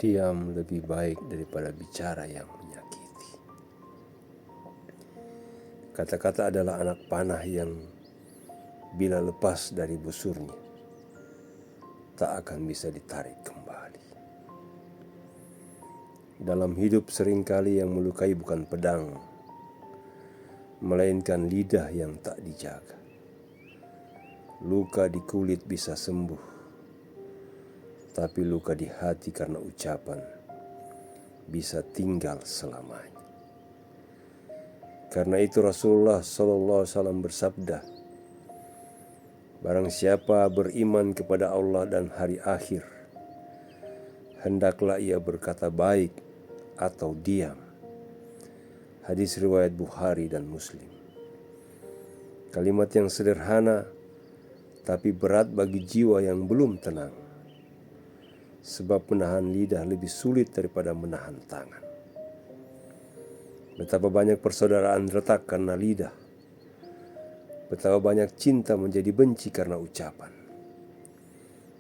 Diam lebih baik daripada bicara yang menyakiti. Kata-kata adalah anak panah yang bila lepas dari busurnya tak akan bisa ditarik kembali. Dalam hidup seringkali yang melukai bukan pedang, melainkan lidah yang tak dijaga. Luka di kulit bisa sembuh, tapi luka di hati karena ucapan bisa tinggal selamanya. Karena itu Rasulullah SAW bersabda, barang siapa beriman kepada Allah dan hari akhir, hendaklah ia berkata baik atau diam. Hadis riwayat Bukhari dan Muslim. Kalimat yang sederhana tapi berat bagi jiwa yang belum tenang. Sebab menahan lidah lebih sulit daripada menahan tangan. Betapa banyak persaudaraan retak karena lidah. Betapa banyak cinta menjadi benci karena ucapan.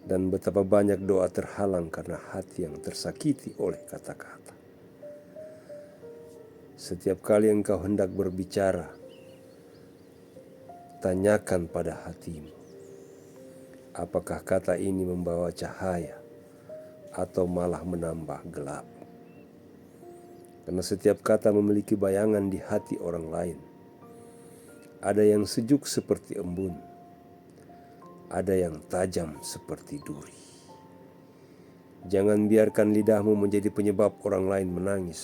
Dan betapa banyak doa terhalang karena hati yang tersakiti oleh kata-kata. Setiap kali engkau hendak berbicara, tanyakan pada hatimu, apakah kata ini membawa cahaya atau malah menambah gelap. Karena setiap kata memiliki bayangan di hati orang lain. Ada yang sejuk seperti embun, ada yang tajam seperti duri. Jangan biarkan lidahmu menjadi penyebab orang lain menangis,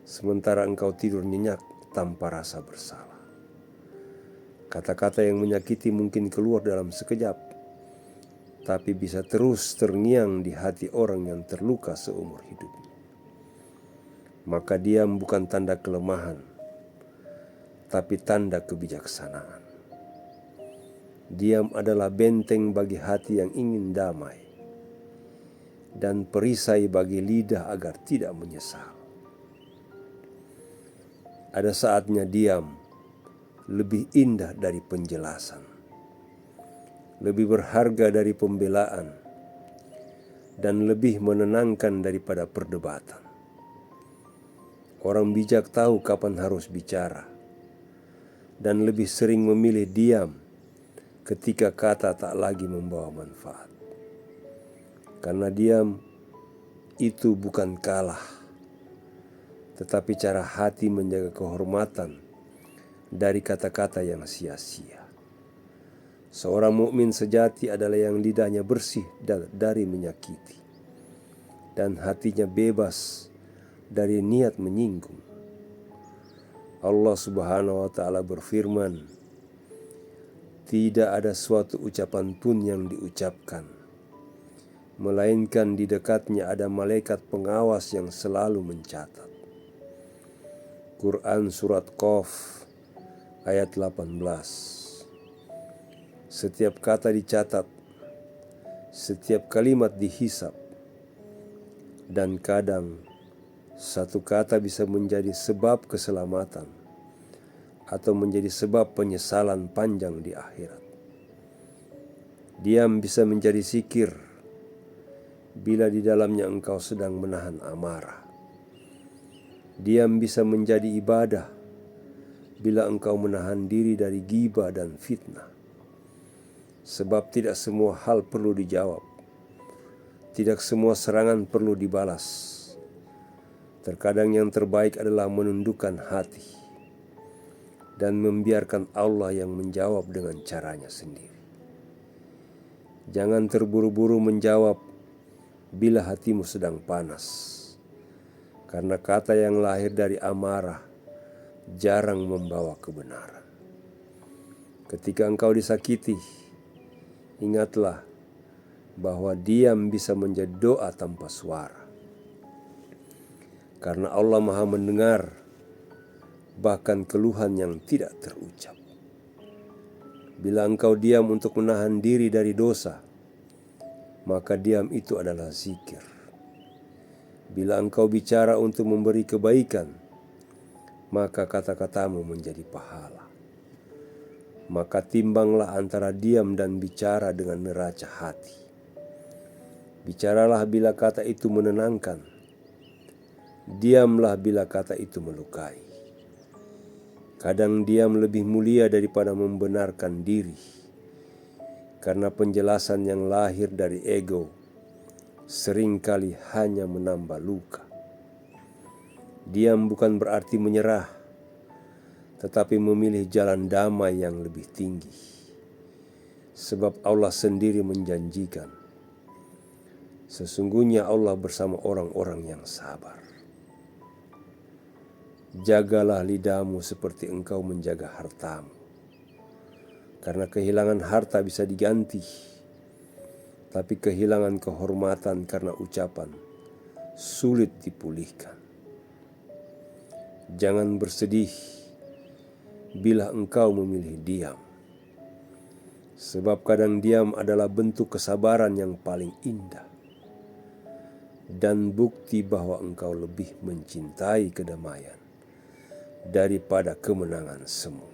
sementara engkau tidur nyenyak tanpa rasa bersalah. Kata-kata yang menyakiti mungkin keluar dalam sekejap, tapi bisa terus terngiang di hati orang yang terluka seumur hidupnya. Maka diam bukan tanda kelemahan, tapi tanda kebijaksanaan. Diam adalah benteng bagi hati yang ingin damai, dan perisai bagi lidah agar tidak menyesal. Ada saatnya diam lebih indah dari penjelasan, lebih berharga dari pembelaan, dan lebih menenangkan daripada perdebatan. Orang bijak tahu kapan harus bicara, dan lebih sering memilih diam ketika kata tak lagi membawa manfaat. Karena diam itu bukan kalah, tetapi cara hati menjaga kehormatan dari kata-kata yang sia-sia. Seorang mukmin sejati adalah yang lidahnya bersih dari menyakiti, dan hatinya bebas dari niat menyinggung. Allah Subhanahu wa Ta'ala berfirman, tidak ada suatu ucapan pun yang diucapkan, melainkan di dekatnya ada malaikat pengawas yang selalu mencatat. Quran Surat Qaf ayat 18. Setiap kata dicatat, setiap kalimat dihisap, dan kadang satu kata bisa menjadi sebab keselamatan atau menjadi sebab penyesalan panjang di akhirat. Diam bisa menjadi zikir bila di dalamnya engkau sedang menahan amarah. Diam bisa menjadi ibadah bila engkau menahan diri dari ghibah dan fitnah. Sebab tidak semua hal perlu dijawab, tidak semua serangan perlu dibalas. Terkadang yang terbaik adalah menundukkan hati dan membiarkan Allah yang menjawab dengan caranya sendiri. Jangan terburu-buru menjawab bila hatimu sedang panas, karena kata yang lahir dari amarah jarang membawa kebenaran. Ketika engkau disakiti, ingatlah bahwa diam bisa menjadi doa tanpa suara. Karena Allah Maha mendengar bahkan keluhan yang tidak terucap. Bila engkau diam untuk menahan diri dari dosa, maka diam itu adalah zikir. Bila engkau bicara untuk memberi kebaikan, maka kata-katamu menjadi pahala. Maka timbanglah antara diam dan bicara dengan neraca hati. Bicaralah bila kata itu menenangkan, diamlah bila kata itu melukai. Kadang diam lebih mulia daripada membenarkan diri, karena penjelasan yang lahir dari ego seringkali hanya menambah luka. Diam bukan berarti menyerah, tetapi memilih jalan damai yang lebih tinggi. Sebab Allah sendiri menjanjikan, sesungguhnya Allah bersama orang-orang yang sabar. Jagalah lidahmu seperti engkau menjaga hartamu, karena kehilangan harta bisa diganti, tapi kehilangan kehormatan karena ucapan sulit dipulihkan. Jangan bersedih bila engkau memilih diam, sebab kadang diam adalah bentuk kesabaran yang paling indah dan bukti bahwa engkau lebih mencintai kedamaian daripada kemenangan semu.